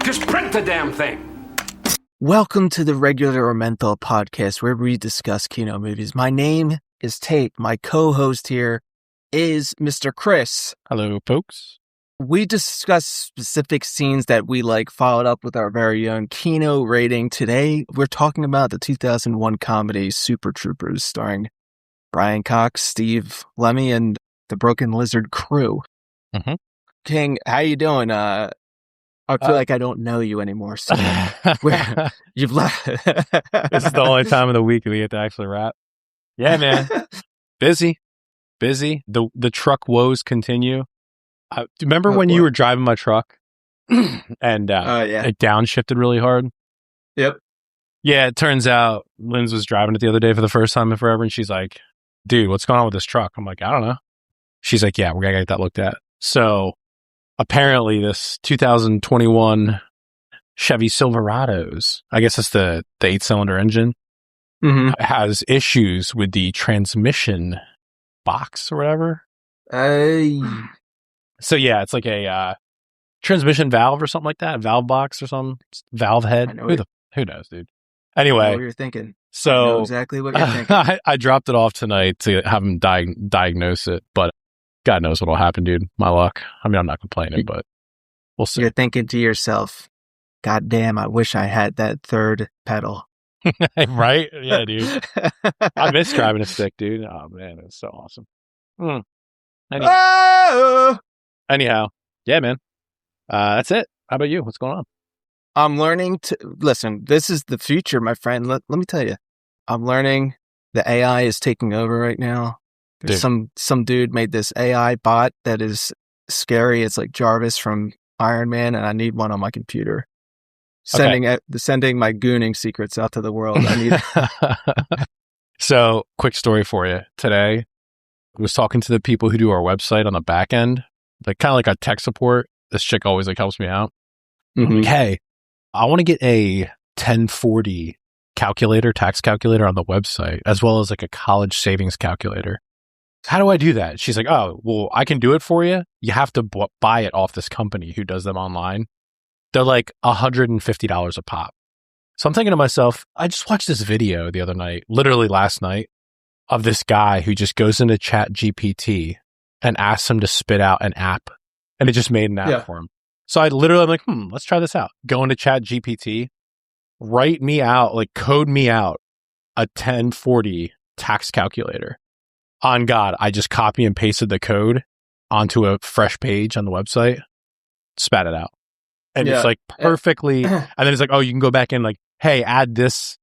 Just print the damn thing. Welcome to the Regular or Menthol podcast, where we discuss Kino movies. My name is Tate. My co-host here is Mr. Chris. Hello, folks. We discuss specific scenes that we like, followed up with our very own Kino rating. Today, we're talking about the 2001 comedy Super Troopers, starring Brian Cox, Steve Lemme, and the Broken Lizard crew. Mm-hmm. King, how you doing? I feel like I don't know you anymore. So you've left. This is the only time of the week we get to actually rap. Yeah, man. Busy. The truck woes continue. Remember when you were driving my truck and it downshifted really hard? Yep. Yeah, it turns out Linz was driving it the other day for the first time in forever, and she's like, dude, what's going on with this truck? I'm like, I don't know. She's like, yeah, we're going to get that looked at. So apparently this 2021 Chevy Silverados, I guess it's the 8-cylinder engine, has issues with the transmission box or whatever. So yeah, it's like a transmission valve or something like that, valve box or something, valve head. Who knows, dude? Anyway, I know what you're thinking. So I know exactly what you're thinking. I dropped it off tonight to have him diagnose it, but God knows what'll happen, dude. My luck. I mean, I'm not complaining, but we'll see. You're thinking to yourself, God damn, I wish I had that third pedal. Right? Yeah, dude. I miss driving a stick, dude. Oh, man, it's so awesome. Anyhow, yeah, man. That's it. How about you? What's going on? I'm learning to... Listen, this is the future, my friend. Let me tell you. I'm learning the AI is taking over right now. There's some dude made this AI bot that is scary. It's like Jarvis from Iron Man, and I need one on my computer. Sending my gooning secrets out to the world. I need. So, quick story for you. Today, I was talking to the people who do our website on the back end, like kind of like a tech support. This chick always like helps me out. I'm like, hey, I want to get a 1040 calculator, tax calculator on the website, as well as like a college savings calculator. How do I do that? She's like, oh, well, I can do it for you. You have to buy it off this company who does them online. They're like $150 a pop. So I'm thinking to myself, I just watched this video the other night, literally last night, of this guy who just goes into Chat GPT and asks him to spit out an app. And it just made an app for him. So I'm like, let's try this out. Go into Chat GPT, write me out, like code me out a 1040 tax calculator. On God, I just copy and pasted the code onto a fresh page on the website, spat it out. And it's like perfectly. And then it's like, oh, you can go back in like, hey, add this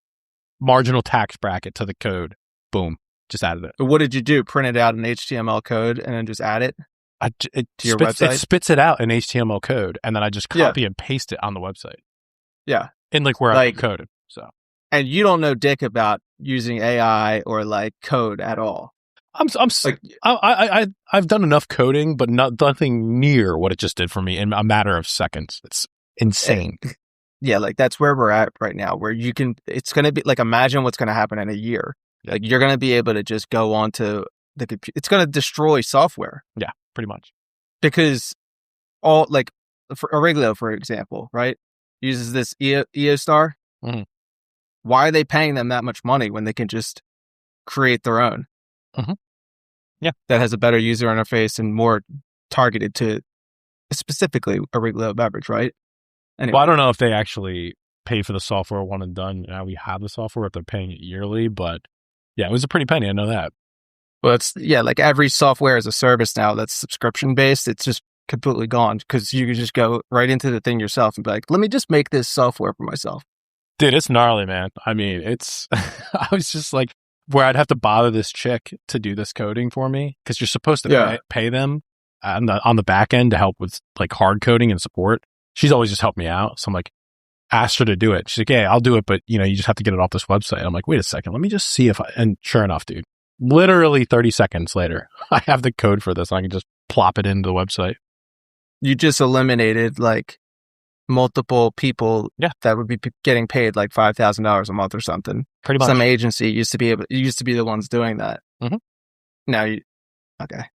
marginal tax bracket to the code. Boom. Just added it. But what did you do? Print it out in HTML code and then just add it to your website? It spits it out in HTML code. And then I just copy and paste it on the website. Yeah. In like where I coded. So. And you don't know dick about using AI or like code at all. I've done enough coding, but nothing near what it just did for me in a matter of seconds. It's insane. Yeah, like that's where we're at right now, where you can, it's going to be like, imagine what's going to happen in a year. Yeah. Like you're going to be able to just go onto the computer. It's going to destroy software. Yeah, pretty much. Because all like for Aurelio, for example, right? Uses this EOStar. Mm-hmm. Why are they paying them that much money when they can just create their own? Mm-hmm. Yeah, that has a better user interface and more targeted to specifically Aurelio beverage, right? Anyway. Well, I don't know if they actually pay for the software one and done. Now we have the software, if they're paying it yearly, but yeah, it was a pretty penny. I know that. Well, it's like every software as a service now that's subscription based. It's just completely gone because you can just go right into the thing yourself and be like, let me just make this software for myself. Dude, it's gnarly, man. I mean, it's. I was just like, where I'd have to bother this chick to do this coding for me because you're supposed to pay them on the back end to help with like hard coding and support. She's always just helped me out. So I'm like, asked her to do it. She's like, yeah, I'll do it. But you just have to get it off this website. I'm like, wait a second. Let me just see and sure enough, dude, literally 30 seconds later, I have the code for this. And I can just plop it into the website. You just eliminated like multiple people that would be getting paid like $5,000 a month or something. Pretty much. Some agency used to be the ones doing that. Mm-hmm. Now okay.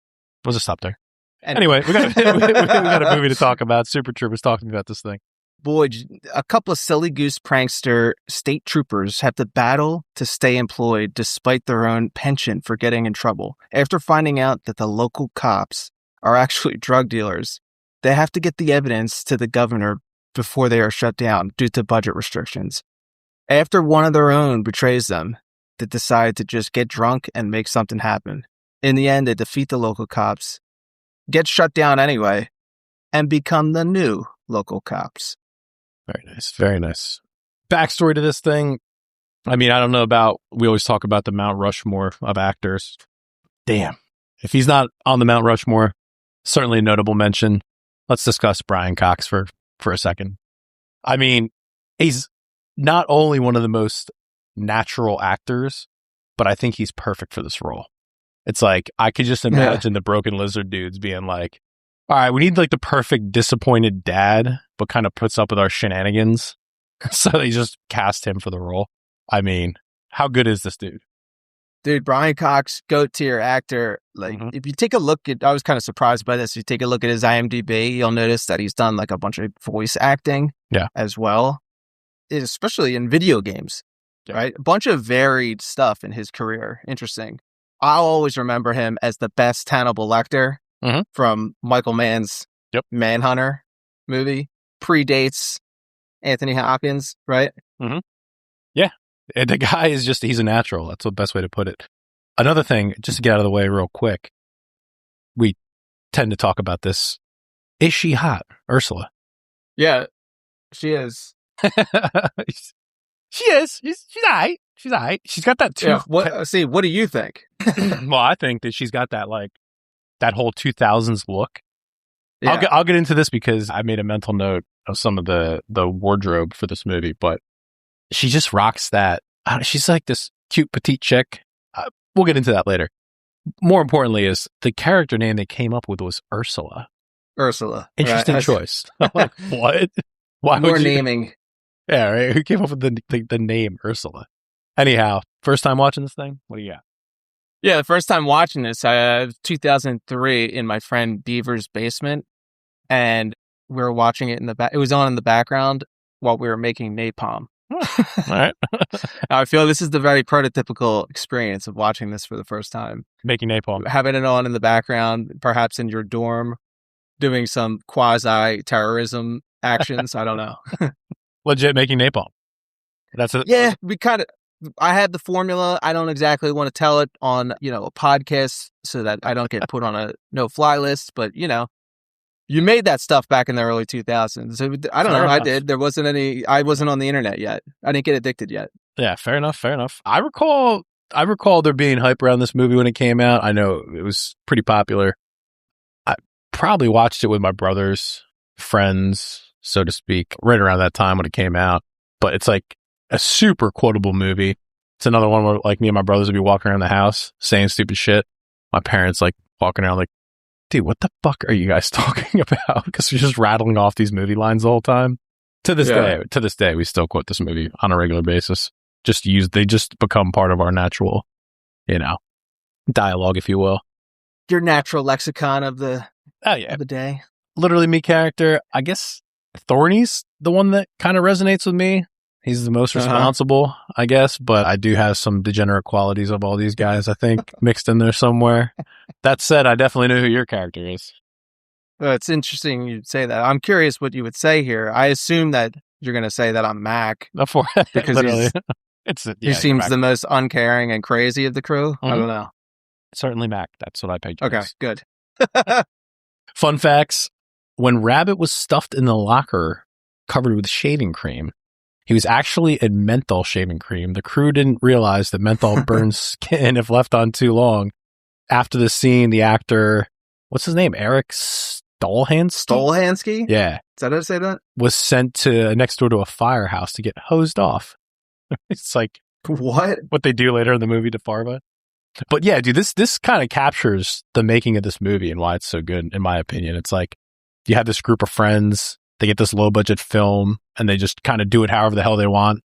We'll just stop there. Anyway, we got a movie to talk about. Super Troopers talking about this thing. boy, a couple of silly goose prankster state troopers have to battle to stay employed despite their own penchant for getting in trouble. After finding out that the local cops are actually drug dealers, they have to get the evidence to the governor before they are shut down due to budget restrictions. After one of their own betrays them, they decide to just get drunk and make something happen. In the end, they defeat the local cops, get shut down anyway, and become the new local cops. Very nice. Very nice. Backstory to this thing. I mean, I don't know about, we always talk about the Mount Rushmore of actors. Damn. If he's not on the Mount Rushmore, certainly a notable mention. Let's discuss Brian Cox for a second. I mean, he's not only one of the most natural actors, but I think he's perfect for this role. It's like, I could just imagine the Broken Lizard dudes being like, all right, we need like the perfect disappointed dad, but kind of puts up with our shenanigans. So they just cast him for the role. I mean, how good is this dude? Dude, Brian Cox, GOAT tier actor. Like, if you take a look at, I was kind of surprised by this. If you take a look at his IMDb, you'll notice that he's done like a bunch of voice acting as well, especially in video games, right? A bunch of varied stuff in his career. Interesting. I'll always remember him as the best Hannibal Lecter from Michael Mann's Manhunter movie. Predates Anthony Hopkins, right? Yeah. And the guy is just, he's a natural. That's the best way to put it. Another thing, just to get out of the way real quick, we tend to talk about this. Is she hot, Ursula? Yeah, she is. She is. She's all right. She's all right. She's got that too. Yeah, what do you think? Well, I think that she's got that, like, that whole 2000s look. Yeah. I'll get into this because I made a mental note of some of the wardrobe for this movie, but she just rocks that. She's like this cute petite chick. We'll get into that later. More importantly is the character name they came up with was Ursula. Ursula. Interesting choice. I'm like, what? Why More would you? naming. Yeah, right. Who came up with the name Ursula? Anyhow, first time watching this thing? What do you got? Yeah, the first time watching this, 2003 in my friend Beaver's basement, and we were watching it in the back. It was on in the background while we were making napalm. All right. I feel this is the very prototypical experience of watching this for the first time. Making napalm. Having it on in the background, perhaps in your dorm, doing some quasi-terrorism actions. I don't know. Legit making napalm. That's it. Yeah, I had the formula. I don't exactly want to tell it on, a podcast so that I don't get put on a no-fly list, but, you made that stuff back in the early 2000s. So I don't know. I did. I wasn't on the internet yet. I didn't get addicted yet. Yeah, fair enough. I recall there being hype around this movie when it came out. I know it was pretty popular. I probably watched it with my brothers, friends, so to speak, right around that time when it came out. But it's like a super quotable movie. It's another one where like me and my brothers would be walking around the house saying stupid shit. My parents like walking around like, dude, what the fuck are you guys talking about? Because we're just rattling off these movie lines the whole time. To this day, we still quote this movie on a regular basis. They just become part of our natural, dialogue, if you will. Your natural lexicon of the day. Literally me character. I guess Thorny's the one that kind of resonates with me. He's the most responsible, I guess, but I do have some degenerate qualities of all these guys, I think, mixed in there somewhere. That said, I definitely know who your character is. It's interesting you'd say that. I'm curious what you would say here. I assume that you're going to say that I'm Mac. Because he seems the most uncaring and crazy of the crew. Mm-hmm. I don't know. Certainly Mac. That's what I paid you. Okay, good. Fun facts. When Rabbit was stuffed in the locker covered with shaving cream, he was actually in menthol shaving cream. The crew didn't realize that menthol burns skin if left on too long. After the scene, the actor, what's his name? Erik Stolhanske? Stolhanske? Yeah. Is that how to say that? Was sent next door to a firehouse to get hosed off. It's like what they do later in the movie to Farva. But yeah, dude, this kind of captures the making of this movie and why it's so good, in my opinion. It's like you have this group of friends, they get this low budget film, and they just kind of do it however the hell they want.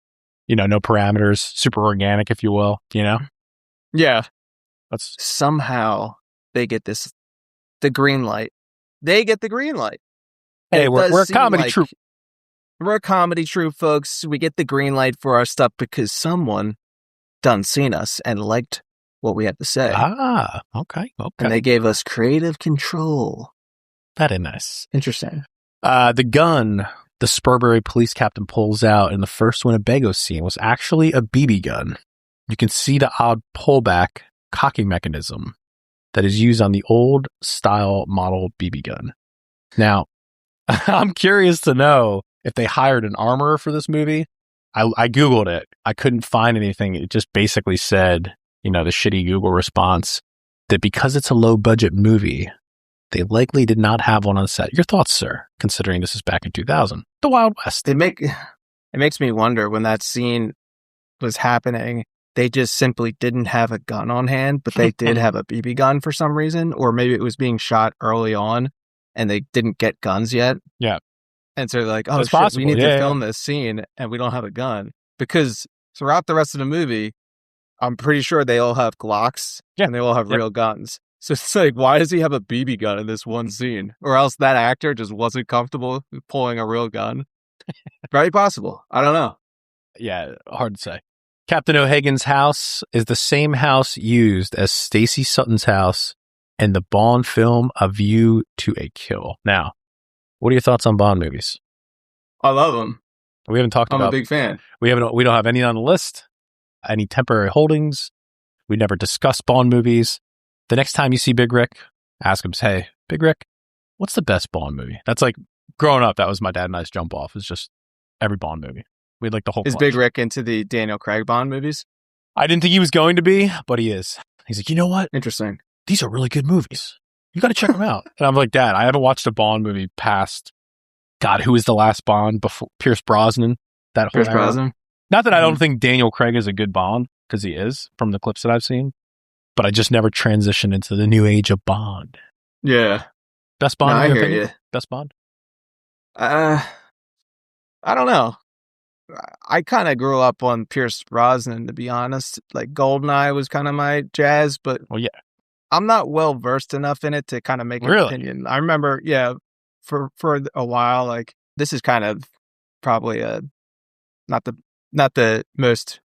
No parameters, super organic, if you will, Yeah. Somehow they get the green light. They get the green light. Hey, we're a comedy troupe. We're a comedy troupe, folks. We get the green light for our stuff because someone done seen us and liked what we have to say. Ah, okay. And they gave us creative control. Very nice. Interesting. The gun the Spurbury police captain pulls out in the first Winnebago scene was actually a BB gun. You can see the odd pullback cocking mechanism that is used on the old style model BB gun. Now, I'm curious to know if they hired an armorer for this movie. I Googled it. I couldn't find anything. It just basically said, the shitty Google response that because it's a low budget movie, they likely did not have one on set. Your thoughts, sir, considering this is back in 2000, the Wild West. It makes me wonder when that scene was happening, they just simply didn't have a gun on hand, but they did have a BB gun for some reason, or maybe it was being shot early on and they didn't get guns yet. Yeah. And so they're like, oh, That's shit, possible. we need to film this scene and we don't have a gun. Because throughout the rest of the movie, I'm pretty sure they all have Glocks and they all have real guns. So it's like, why does he have a BB gun in this one scene? Or else that actor just wasn't comfortable pulling a real gun. Very possible. I don't know. Yeah, hard to say. Captain O'Hagan's house is the same house used as Stacey Sutton's house in the Bond film A View to a Kill. Now, what are your thoughts on Bond movies? I love them. We haven't talked about. I'm a big fan. We don't have any on the list. Any temporary holdings. We never discuss Bond movies. The next time you see Big Rick, ask him, hey, Big Rick, what's the best Bond movie? That's like, growing up, that was my dad and I's jump off. It's just every Bond movie. We'd like the whole Is clutch. Big Rick into the Daniel Craig Bond movies? I didn't think he was going to be, but he is. He's like, you know what? Interesting. These are really good movies. You got to check them out. And I'm like, Dad, I haven't watched a Bond movie past, God, who was the last Bond before Pierce Brosnan? That whole Pierce Brosnan? Not that I don't think Daniel Craig is a good Bond, because he is, from the clips that I've seen. But I just never transitioned into the new age of Bond. Yeah. Best Bond, no, in your I hear opinion? you. Best Bond? I don't know. I kind of grew up on Pierce Brosnan, to be honest. Like, GoldenEye was kind of my jazz, but I'm not well versed enough in it to kind of make an opinion. I remember, for a while, like, this is kind of probably not the most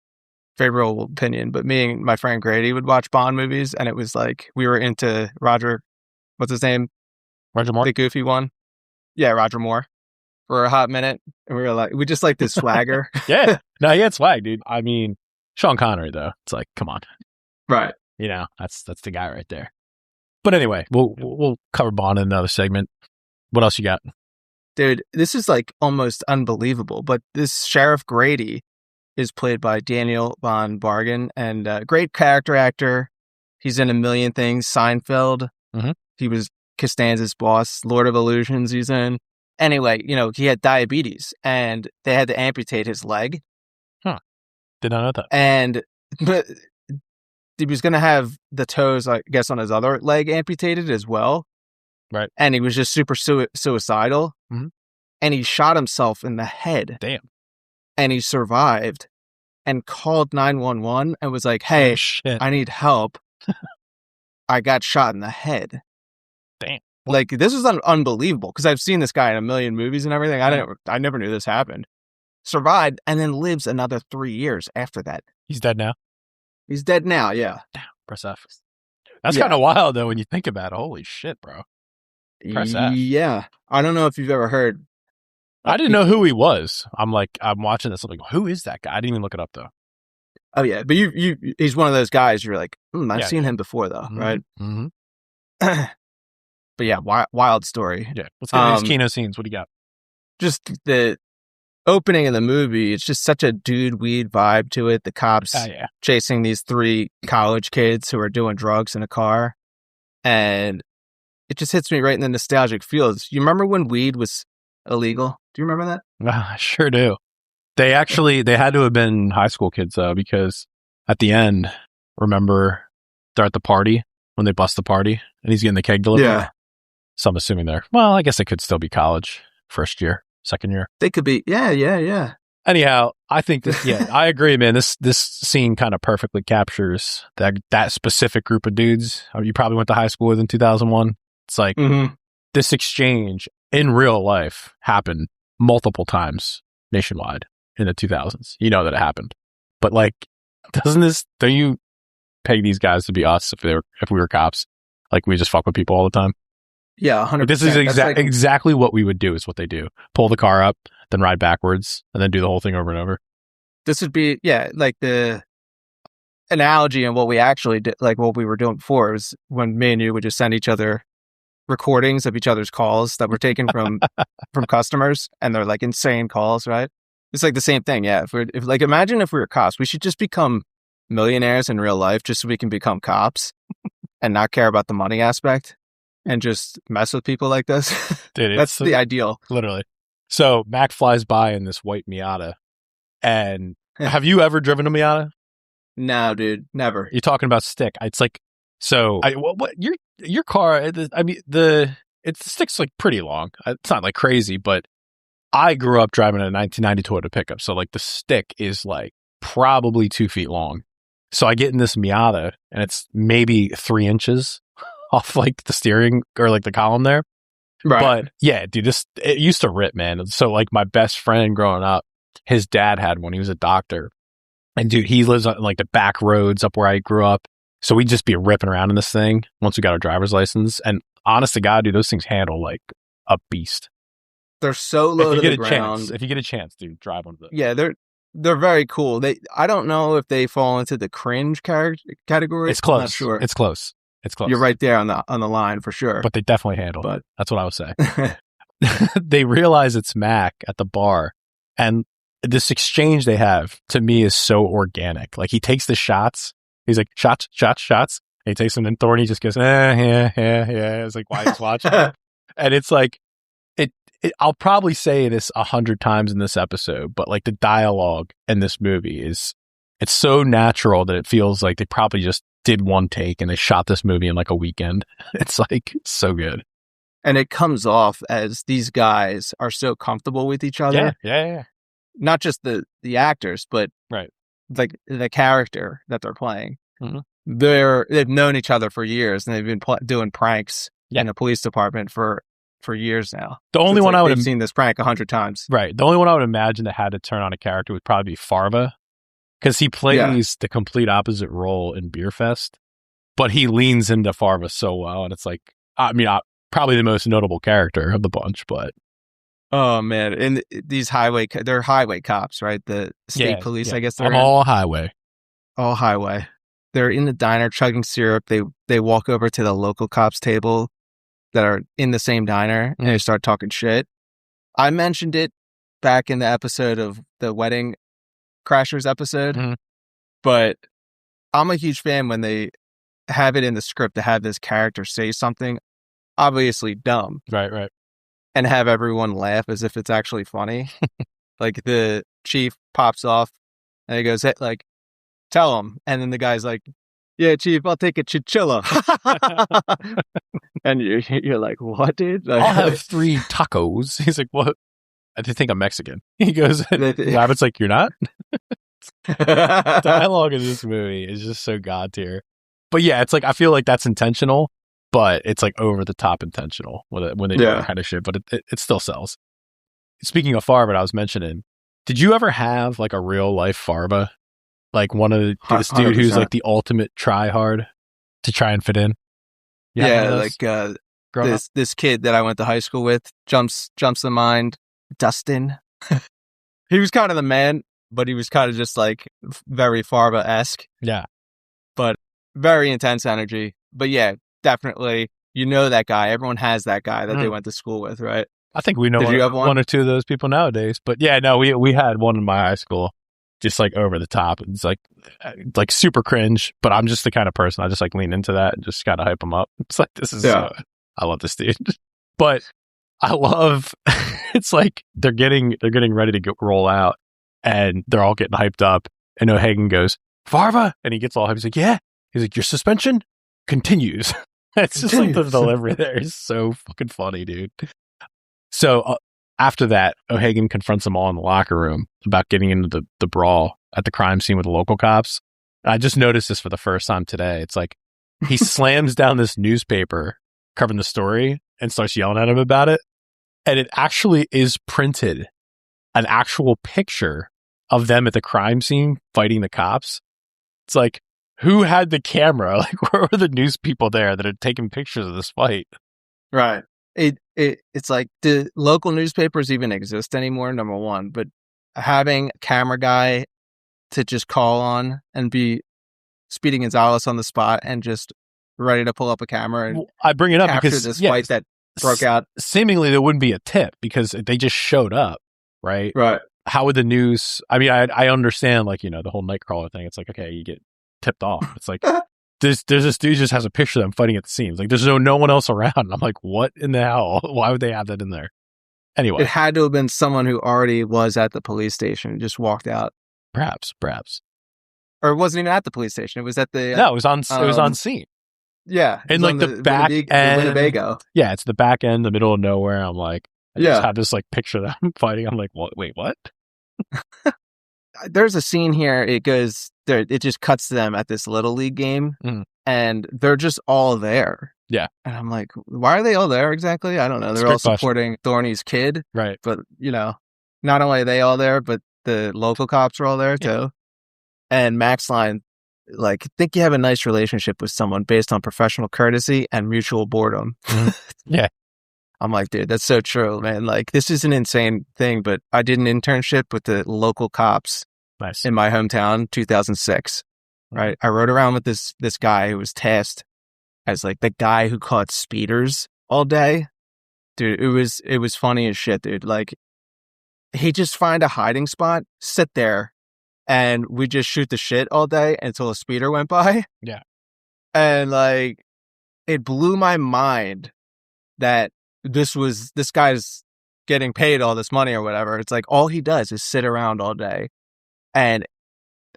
favorable opinion, but me and my friend Grady would watch Bond movies, and it was like we were into Roger, what's his name? Roger Moore? The goofy one. Yeah, Roger Moore. For a hot minute, and we were like, we just like this swagger. Yeah. No, he had swag, dude. I mean, Sean Connery, though. It's like, come on. Right. That's the guy right there. But anyway, we'll cover Bond in another segment. What else you got? Dude, this is like almost unbelievable, but this Sheriff Grady is played by Daniel von Bargen, and great character actor. He's in a million things. Seinfeld. Mm-hmm. He was Costanza's boss. Lord of Illusions he's in. Anyway, he had diabetes, and they had to amputate his leg. Huh. Did not know that. But he was going to have the toes, I guess, on his other leg amputated as well. Right. And he was just super suicidal. Mm-hmm. And he shot himself in the head. Damn. And he survived and called 911 and was like, hey, I need help. I got shot in the head. Damn. Like, this is unbelievable, because I've seen this guy in a million movies and everything. I never knew this happened. Survived, and then lives another 3 years after that. He's dead now? He's dead now, yeah. Damn, press F. That's kind of wild, though, when you think about it. Holy shit, bro. Press F. Yeah. I don't know if you've ever heard. I didn't know who he was. I'm watching this. I'm like, who is that guy? I didn't even look it up, though. Oh, yeah. But he's one of those guys you're like, I've seen him before, though, mm-hmm. right? Mm-hmm. But yeah, wild story. Yeah, let's get into these Kino scenes. What do you got? Just the opening of the movie, it's just such a dude weed vibe to it. The cops chasing these 3 college kids who are doing drugs in a car. And it just hits me right in the nostalgic feels. You remember when weed was illegal? Do you remember that? I sure do. They had to have been high school kids, though, because at the end, remember, they're at the party when they bust the party and he's getting the keg delivered? Yeah. So I'm assuming I guess they could still be college, first year, second year. They could be. Yeah. Anyhow, I think that, I agree, man. This scene kind of perfectly captures that specific group of dudes you probably went to high school with in 2001. It's like this exchange in real life happened multiple times nationwide in the 2000s. You know that it happened. But like, don't you peg these guys to be us if we were cops? Like, we just fuck with people all the time? Yeah, 100%. This is exactly what we would do is what they do. Pull the car up, then ride backwards, and then do the whole thing over and over. This would be, like the analogy and what we actually did, like what we were doing before was when me and you would just send each other recordings of each other's calls that were taken from customers, and they're like insane calls, right? It's like the same thing. Yeah. Imagine if we were cops, we should just become millionaires in real life just so we can become cops and not care about the money aspect and just mess with people like this. Dude, that's the ideal. Literally. So Mac flies by in this white Miata. And have you ever driven a Miata? No, dude, never. You're talking about stick. It's like, so what your car, I mean, the stick's like pretty long. It's not like crazy, but I grew up driving a 1990 Toyota pickup. So like the stick is like probably 2 feet long. So I get in this Miata and it's maybe 3 inches off like the steering or like the column there. Right. But yeah, dude, it used to rip, man. So like my best friend growing up, his dad had one. He was a doctor. And dude, he lives on like the back roads up where I grew up. So we'd just be ripping around in this thing once we got our driver's license. And honest to God, dude, those things handle like a beast. They're so low to the ground. If you get a chance, dude, drive one of those. Yeah, they're very cool. I don't know if they fall into the cringe category. It's close. I'm not sure. It's close. You're right there on the line for sure. But they definitely handle it. That's what I would say. They realize it's Mac at the bar, and this exchange they have to me is so organic. Like he takes the shots. He's like, shots. And he takes them, and Thorny just goes, yeah. It's like, why he's watching? And it's like, I'll probably say this 100 times in this episode, but like the dialogue in this movie it's so natural that it feels like they probably just did one take and they shot this movie in like a weekend. It's like so good. And it comes off as these guys are so comfortable with each other. Yeah. Not just the actors, but right, like the character that they're playing. Mm-hmm. They've known each other for years, and they've been doing pranks in the police department for years now. The only one I would have seen this prank 100 times. Right. The only one I would imagine that had to turn on a character would probably be Farva, because he plays the complete opposite role in Beer Fest, but he leans into Farva so well, and it's like, I mean, probably the most notable character of the bunch, but. Oh man, and they're highway cops, right? The state police, I guess. They're all highway. All highway. They're in the diner chugging syrup. They walk over to the local cops table that are in the same diner, and they start talking shit. I mentioned it back in the episode of the Wedding Crashers episode, but I'm a huge fan when they have it in the script to have this character say something obviously dumb. Right. And have everyone laugh as if it's actually funny. Like the chief pops off and he goes, hey, like, tell him. And then the guy's like, yeah, chief, I'll take a chinchilla. And you're like, what, dude? Like, I'll have 3 tacos. He's like, what? I think I'm Mexican. He goes, Rabbit's like, you're not? Dialogue in this movie is just so god tier. But yeah, it's like, I feel like that's intentional, but it's like over the top intentional when they do that kind of shit, but it still sells. Speaking of Farva, I was mentioning, did you ever have like a real life Farva? Like this dude who's like the ultimate try hard to try and fit in? Like this kid that I went to high school with jumps the mind, Dustin. He was kind of the man, but he was kind of just like very Farva-esque. Yeah. But very intense energy. But yeah, definitely, that guy. Everyone has that guy that they went to school with, right? I think we know one or two of those people nowadays. But yeah, no, we had one in my high school, just like over the top. It's like super cringe, but I'm just the kind of person, I just like lean into that and just kind of hype them up. It's like, this is, I love this dude. But I love, it's like they're getting ready to roll out and they're all getting hyped up. And O'Hagan goes, Farva! And he gets all hyped. He's like, yeah. He's like, your suspension continues. It's just like the delivery there is so fucking funny, dude. So after that, O'Hagan confronts them all in the locker room about getting into the brawl at the crime scene with the local cops. And I just noticed this for the first time today. It's like he slams down this newspaper covering the story and starts yelling at him about it. And it actually is printed, an actual picture of them at the crime scene fighting the cops. It's like, who had the camera? Like, where were the news people there that had taken pictures of this fight? Right. It's like, do local newspapers even exist anymore? Number one, but having a camera guy to just call on and be Speedy Gonzalez on the spot and just ready to pull up a camera and I bring it up capture because this fight that broke out. Seemingly, there wouldn't be a tip because they just showed up, right? Right. How would the news? I mean, I understand, like, you know, the whole Nightcrawler thing. It's like, okay, you get tipped off. It's like there's this dude just has a picture of them fighting at the scenes. Like, there's no one else around. And I'm like, what in the hell? Why would they have that in there? Anyway, it had to have been someone who already was at the police station and just walked out. Perhaps, or it wasn't even at the police station. It was at the no, it was on scene. Yeah, and like the back end, the Winnebago. Yeah, it's the back end, the middle of nowhere. I'm like, I just have this like picture that I'm fighting. I'm like, what? Wait, what? There's a scene here. It goes there. It just cuts to them at this little league game, and they're just all there. Yeah, and I'm like, why are they all there exactly? I don't know. They're all supporting Thorny's kid, right? But you know, not only are they all there, but the local cops are all there too. And Max line, like, think you have a nice relationship with someone based on professional courtesy and mutual boredom. Yeah. I'm like, dude, that's so true, man. Like, this is an insane thing, but I did an internship with the local cops in my hometown, 2006, right? I rode around with this guy who was tasked as, like, the guy who caught speeders all day. Dude, it was funny as shit, dude. Like, he'd just find a hiding spot, sit there, and we just shoot the shit all day until a speeder went by. Yeah. And, like, it blew my mind that this guy's getting paid all this money or whatever. It's like all he does is sit around all day. And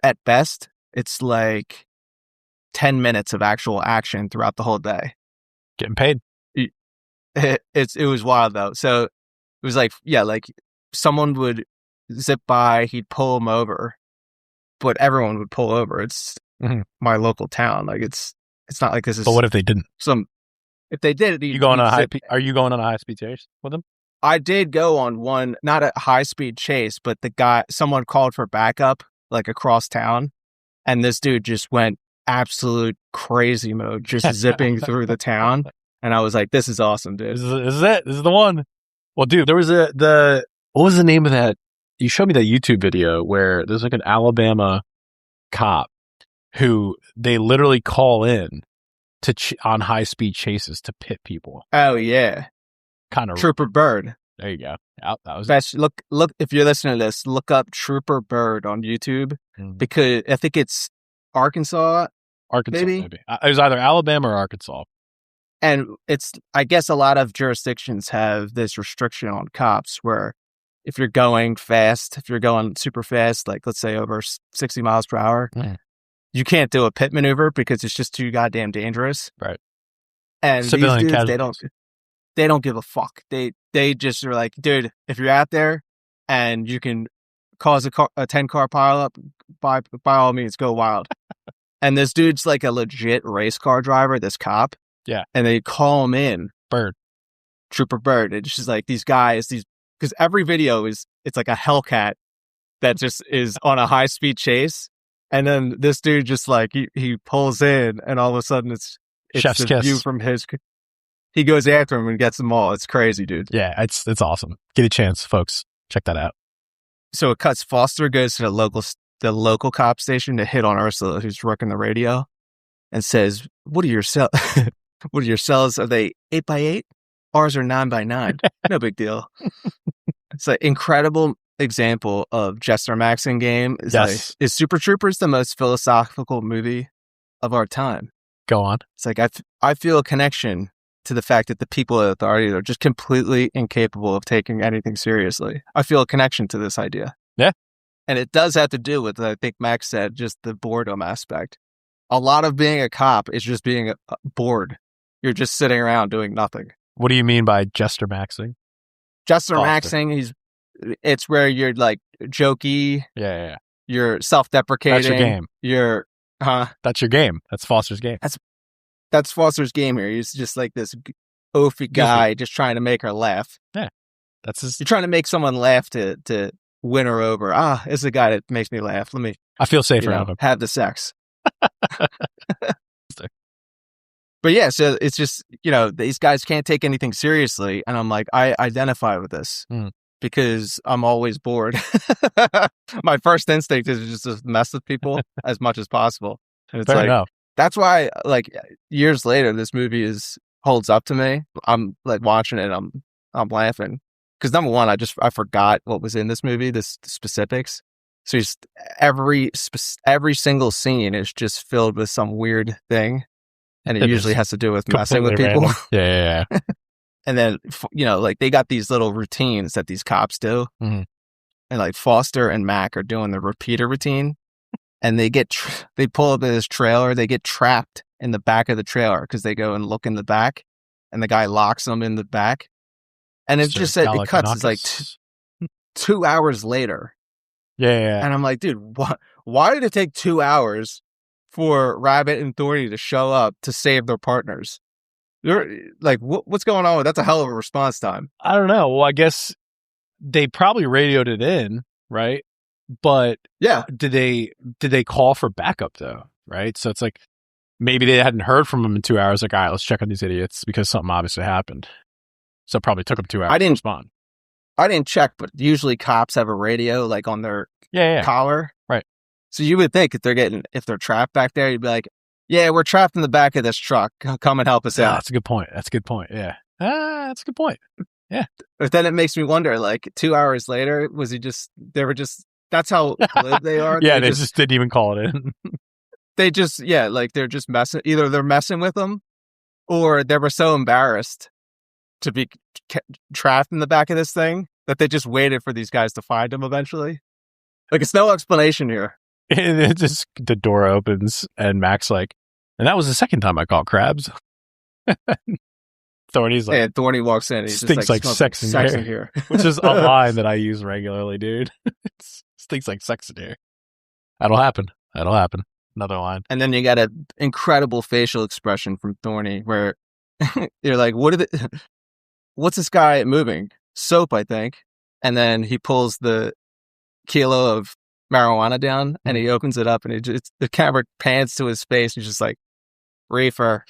at best, it's like 10 minutes of actual action throughout the whole day. Getting paid. It was wild, though. So it was like, yeah, like someone would zip by, he'd pull him over, but everyone would pull over. It's my local town. Like it's not like this is. But what if they didn't? If they did, are you going on a high speed chase with them? I did go on one, not a high speed chase, but someone called for backup, like across town, and this dude just went absolute crazy mode, just zipping through the town. And I was like, "This is awesome, dude. This is it. This is the one." Well, dude, there was what was the name of that? You showed me that YouTube video where there's like an Alabama cop who they literally call in on high speed chases to pit people. Oh yeah, kind of Trooper Bird. There you go. Yeah, that was best. Look if you're listening to this, look up Trooper Bird on YouTube because I think it's Arkansas, maybe. It was either Alabama or Arkansas. And I guess a lot of jurisdictions have this restriction on cops where if you're going fast, if you're going super fast, like let's say over 60 miles per hour, you can't do a pit maneuver because it's just too goddamn dangerous. Right. And civilian these dudes, they don't give a fuck. They just are like, dude, if you're out there and you can cause a 10-car pileup, by all means, go wild. And this dude's like a legit race car driver, this cop. Yeah. And they call him in. Trooper Bird. It's just like these guys, because every video it's like a Hellcat that just is on a high speed chase. And then this dude just like, he pulls in and all of a sudden it's Chef's the kiss. view from he goes after him and gets them all. It's crazy, dude. Yeah, it's awesome. Get a chance, folks. Check that out. So it cuts. Foster goes to the local cop station to hit on Ursula, who's working the radio, and says, what are your cells? Are they 8x8? Ours are 9x9. No big deal. It's an incredible example of Jester Maxing game. Is Super Troopers the most philosophical movie of our time? Go on. It's like I feel a connection to the fact that the people at authority are just completely incapable of taking anything seriously. I feel a connection to this idea. Yeah. And it does have to do with, I think Max said, just the boredom aspect. A lot of being a cop is just being bored. You're just sitting around doing nothing. What do you mean by Jester Maxing? Jester Maxing, it's where you're like jokey. Yeah. You're self-deprecating. That's your game. That's your game. That's Foster's game. That's Foster's game here. He's just like this oafy guy just trying to make her laugh. Yeah. You're trying to make someone laugh to win her over. It's a guy that makes me laugh. Let me. I feel safe around him. Have the sex. But yeah, so it's just, these guys can't take anything seriously. And I'm like, I identify with this because I'm always bored. My first instinct is just to mess with people as much as possible. And it's Fair enough. That's why, like, years later, this movie holds up to me. I'm like watching it. I'm laughing because number one, I forgot what was in this movie, the specifics. So just every single scene is just filled with some weird thing. And it usually has to do with messing with people. Yeah. And then, like they got these little routines that these cops do. Mm-hmm. And like Foster and Mac are doing the repeater routine. And they pull up in this trailer. They get trapped in the back of the trailer because they go and look in the back. And the guy locks them in the back. And it just said, it cuts. It's like 2 hours later. Yeah. And I'm like, dude, why did it take 2 hours for Rabbit and Thorny to show up to save their partners? You're like, what's going on? That's a hell of a response time. I don't know. Well, I guess they probably radioed it in, right? But yeah, did they call for backup though? Right? So it's like maybe they hadn't heard from them in 2 hours. Like, all right, let's check on these idiots because something obviously happened. So it probably took them 2 hours to respond. I didn't check, but usually cops have a radio like on their collar. Right. So you would think if they're trapped back there, you'd be like, yeah, we're trapped in the back of this truck. Come and help us out. That's a good point. Yeah. That's a good point. Yeah. But then it makes me wonder, like 2 hours later, that's how glib they are. Yeah, they just didn't even call it in. They're just messing. Either they're messing with them or they were so embarrassed to be trapped in the back of this thing that they just waited for these guys to find them eventually. Like, it's no explanation here. And it just, the door opens and Mac's like, and that was the second time I caught crabs. Thorny's like, and Thorny walks in. And he stinks like sex in here. Which is a line that I use regularly, dude. It stinks like sex in here. That'll happen. Another line. And then you got an incredible facial expression from Thorny where you're like, what's this guy moving? Soap, I think. And then he pulls the kilo of marijuana down and he opens it up and the camera pans to his face. He's just like, reefer.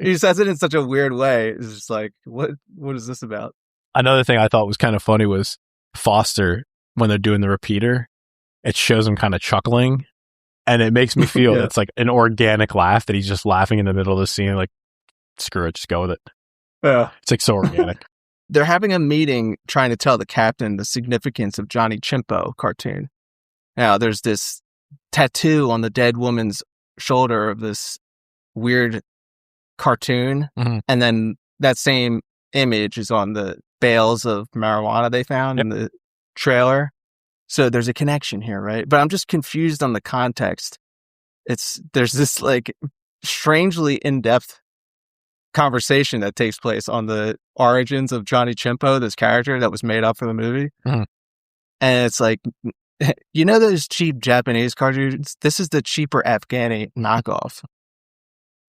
He says it in such a weird way. It's just like, what is this about? Another thing I thought was kind of funny was Foster, when they're doing the repeater, it shows him kind of chuckling. And it makes me feel it's like an organic laugh that he's just laughing in the middle of the scene. Like, screw it, just go with it. Yeah. It's like so organic. They're having a meeting trying to tell the captain the significance of Johnny Chimpo cartoon. Now, there's this tattoo on the dead woman's shoulder of this weird cartoon. Mm-hmm. And then that same image is on the bales of marijuana they found in the trailer. So there's a connection here, right? But I'm just confused on the context. There's this like strangely in-depth conversation that takes place on the origins of Johnny Chimpo, this character that was made up for the movie. Mm-hmm. And it's like, those cheap Japanese cartoons? This is the cheaper Afghani knockoff.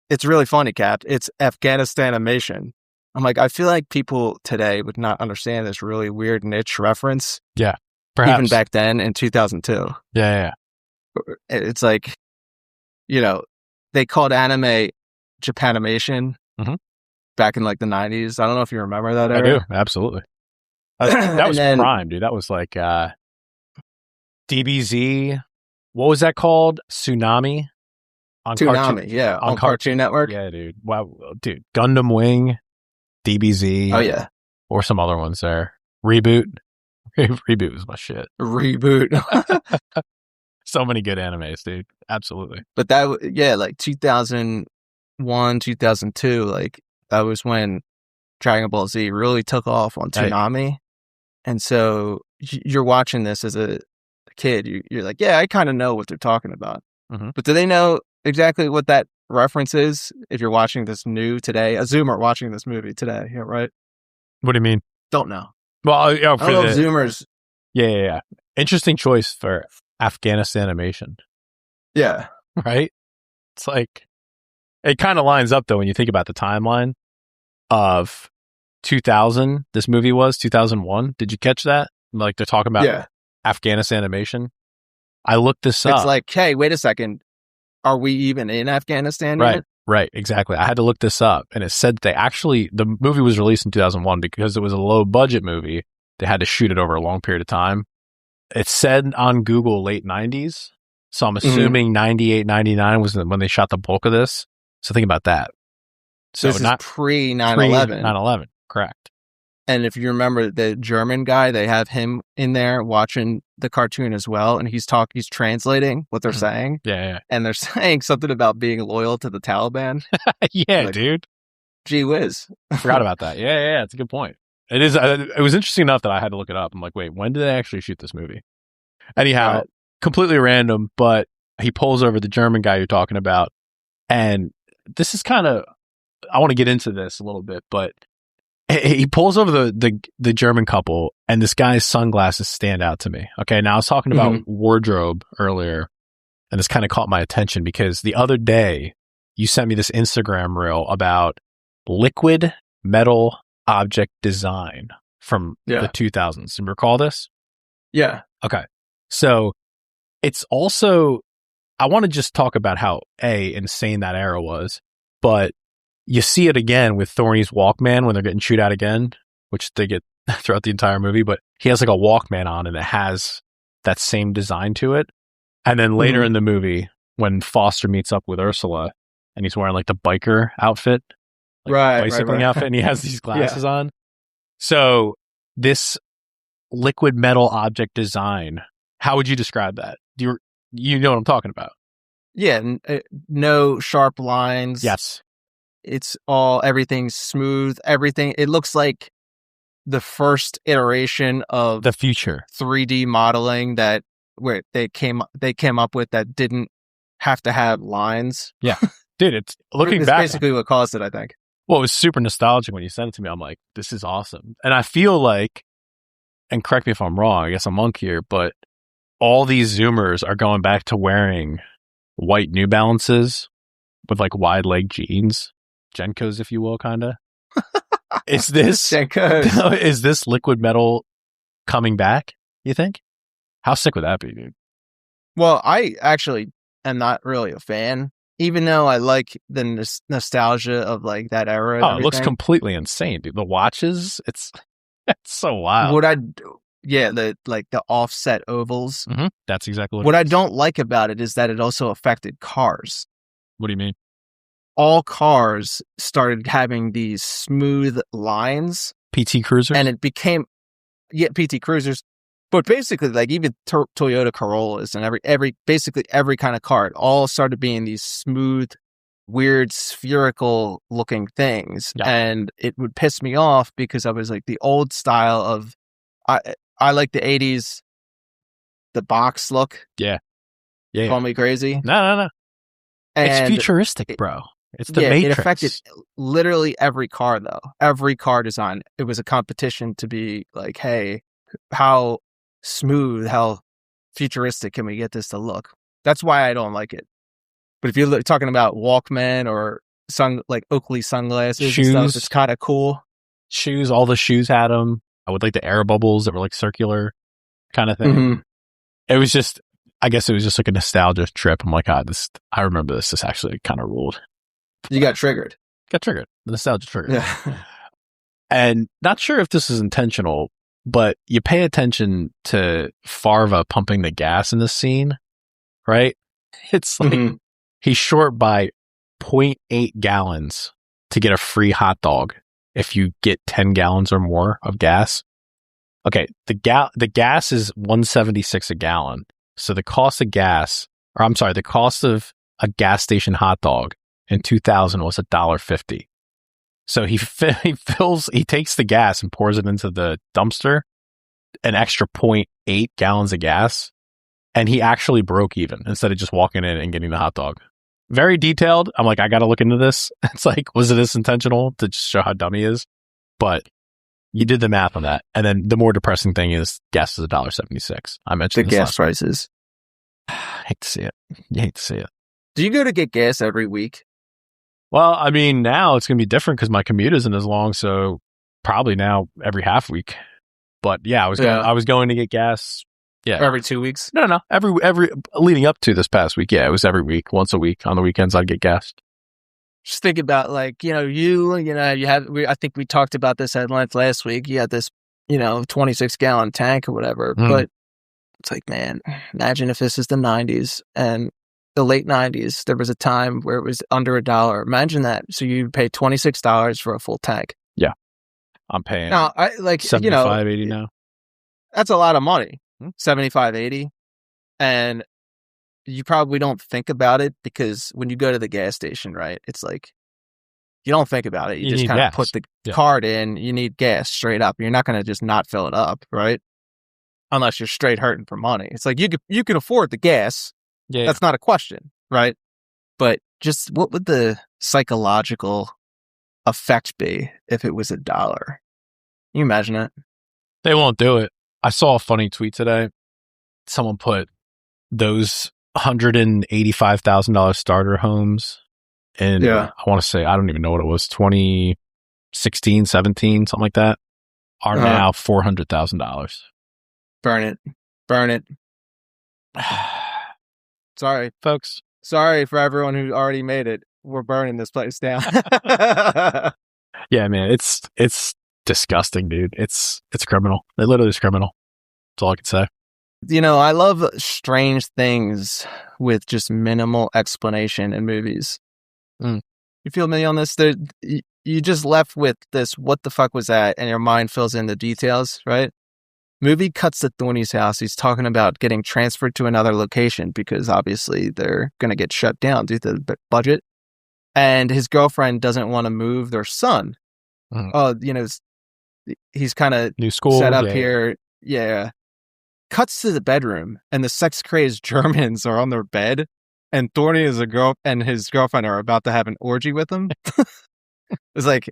It's really funny, Cap. It's Afghanistan animation. I'm like, I feel like people today would not understand this really weird niche reference. Yeah. Perhaps. Even back then in 2002. Yeah. It's like, they called anime Japanimation back in like the 90s. I don't know if you remember that era. I do. Absolutely. That was prime, dude. That was like DBZ. What was that called? Tsunami? On Cartoon Network. Yeah, dude. Wow. Dude. Gundam Wing, DBZ. Oh, yeah. Or some other ones there. Reboot. Reboot was my shit. Reboot. So many good animes, dude. Absolutely. But like 2001, 2002, like that was when Dragon Ball Z really took off on Toonami. And so you're watching this as a kid. You're like, yeah, I kind of know what they're talking about. Mm-hmm. But do they know exactly what that reference is if you're watching this today? A Zoomer watching this movie today, yeah, right? What do you mean? Don't know. Well, for the Zoomers. Yeah. Interesting choice for Afghanistan animation. Yeah. Right? It's like, it kind of lines up though when you think about the timeline of 2000, this movie was 2001. Did you catch that? Like they're talking about Afghanistan animation. I looked this up. It's like, hey, wait a second. Are we even in Afghanistan yet? Right, exactly. I had to look this up, and it said the movie was released in 2001 because it was a low budget movie. They had to shoot it over a long period of time. It said on Google late 90s, so I'm assuming 98, 99 was when they shot the bulk of this. So think about that. So this is pre 9/11. 9/11, correct. And if you remember the German guy, they have him in there watching the cartoon as well, and he's translating what they're saying. Yeah. And they're saying something about being loyal to the Taliban. Yeah, dude. Gee whiz. I forgot about that. Yeah, it's a good point. It is. It was interesting enough that I had to look it up. I'm like, wait, when did they actually shoot this movie? Anyhow, completely random, but he pulls over the German guy you're talking about, and this is kind of, I want to get into this a little bit, but he pulls over the German couple, and this guy's sunglasses stand out to me. Okay, now I was talking about wardrobe earlier, and this kind of caught my attention because the other day you sent me this Instagram reel about liquid metal object design from the 2000s. You recall this? Yeah. Okay. So it's also, I want to just talk about how insane that era was, but you see it again with Thorny's Walkman when they're getting chewed out again, which they get throughout the entire movie, but he has like a Walkman on and it has that same design to it. And then later in the movie, when Foster meets up with Ursula and he's wearing like the biker outfit, bicycling outfit, and he has these glasses on. So this liquid metal object design, how would you describe that? You know what I'm talking about? Yeah, no sharp lines. Yes. It's everything's smooth. Everything. It looks like the first iteration of the future 3D modeling where they came up with that didn't have to have lines. Yeah, dude. It's looking it's back. Basically, what caused it, I think. Well, it was super nostalgic when you sent it to me. I'm like, this is awesome, and I feel like, and correct me if I'm wrong. I guess I'm monk here, but all these Zoomers are going back to wearing white New Balances with like wide leg jeans. Jenkos, if you will, kind of. Is this liquid metal coming back, you think? How sick would that be, dude? Well, I actually am not really a fan, even though I like the nostalgia of like that era. Oh, it looks completely insane, dude. The watches, it's so wild. The offset ovals. Mm-hmm. That's exactly what I don't like about it is that it also affected cars. What do you mean? All cars started having these smooth lines. PT Cruisers? And it became, PT Cruisers. But basically, like even Toyota Corollas and basically every kind of car, it all started being these smooth, weird, spherical looking things. Yeah. And it would piss me off because I was like the old style of, I like the 80s, the box look. Yeah. Call me crazy. No. And it's futuristic, bro. It's the Matrix. It affected literally every car, though. Every car design. It was a competition to be like, hey, how smooth, how futuristic can we get this to look? That's why I don't like it. But if you're talking about Walkman or like Oakley sunglasses shoes, and stuff, it's kind of cool. Shoes, all the shoes had them. I would like the air bubbles that were like circular kind of thing. Mm-hmm. It was just, I guess it was just like a nostalgia trip. I'm like, I remember this. This actually kind of ruled. You got triggered. The nostalgia triggered. Yeah. And not sure if this is intentional, but you pay attention to Farva pumping the gas in this scene, right? It's like he's short by 0.8 gallons to get a free hot dog if you get 10 gallons or more of gas. Okay, the gas is $1.76 a gallon. So the cost of a gas station hot dog in 2000 was $1.50. So he takes the gas and pours it into the dumpster, an extra 0.8 gallons of gas, and he actually broke even instead of just walking in and getting the hot dog. Very detailed. I'm like, I got to look into this. It's like, was this intentional to just show how dumb he is? But you did the math on that. And then the more depressing thing is gas is $1.76. I mentioned the gas prices. I hate to see it. You hate to see it. Do you go to get gas every week? Well, I mean, now it's going to be different because my commute isn't as long. So probably now every half week. But yeah, I was going to get gas. Yeah, every 2 weeks. No. Every leading up to this past week. Yeah, it was every week, once a week. On the weekends, I'd get gas. Just think about I think we talked about this at length last week. You had this, 26-gallon tank or whatever. But it's like, man, imagine if this is the 90s and the late 90s. There was a time where it was under $1. Imagine that. So you pay $26 for a full tank. Yeah, I'm paying. Now, $75.80 now. That's a lot of money. $75.80, and you probably don't think about it because when you go to the gas station, right? It's like you don't think about it. You just kind of put the card in. You need gas straight up. You're not going to just not fill it up, right? Unless you're straight hurting for money. It's like you can afford the gas. Yeah, that's not a question, right? But just what would the psychological effect be if it was $1? Can you imagine it? They won't do it. I saw a funny tweet today. Someone put those $185,000 starter homes in, I want to say, I don't even know what it was, 2016, 17, something like that, are now $400,000. Burn it. Sorry, folks. Sorry for everyone who already made it. We're burning this place down. Yeah, man, it's disgusting, dude. It's criminal. It literally is criminal. That's all I can say. I love strange things with just minimal explanation in movies. You feel me on this? You just left with this, what the fuck was that? And your mind fills in the details, right? Movie cuts to Thorny's house. He's talking about getting transferred to another location because obviously they're going to get shut down due to the budget. And his girlfriend doesn't want to move their son. He's kind of new school set up here. Yeah. Cuts to the bedroom, and the sex-crazed Germans are on their bed, and Thorny and his girlfriend are about to have an orgy with him. It's like,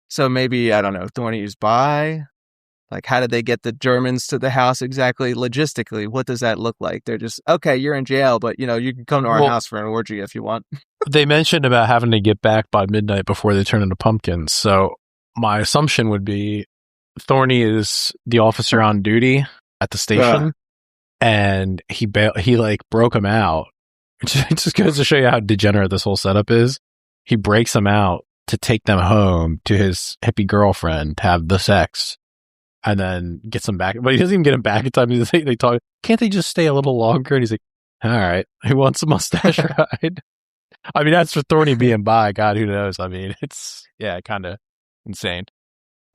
so maybe, I don't know, Thorny is bi? Like, how did they get the Germans to the house exactly? Logistically, what does that look like? They're just, okay, you're in jail, but, you can come to our house for an orgy if you want. They mentioned about having to get back by midnight before they turn into pumpkins, so my assumption would be Thorny is the officer on duty at the station, and he broke him out. It just goes to show you how degenerate this whole setup is. He breaks them out to take them home to his hippie girlfriend to have the sex, and then gets them back. But he doesn't even get them back in time. They talk, can't they just stay a little longer? And he's like, all right, who wants a mustache ride? I mean, that's for Thorny being bi. God, who knows? I mean, it's, kind of insane.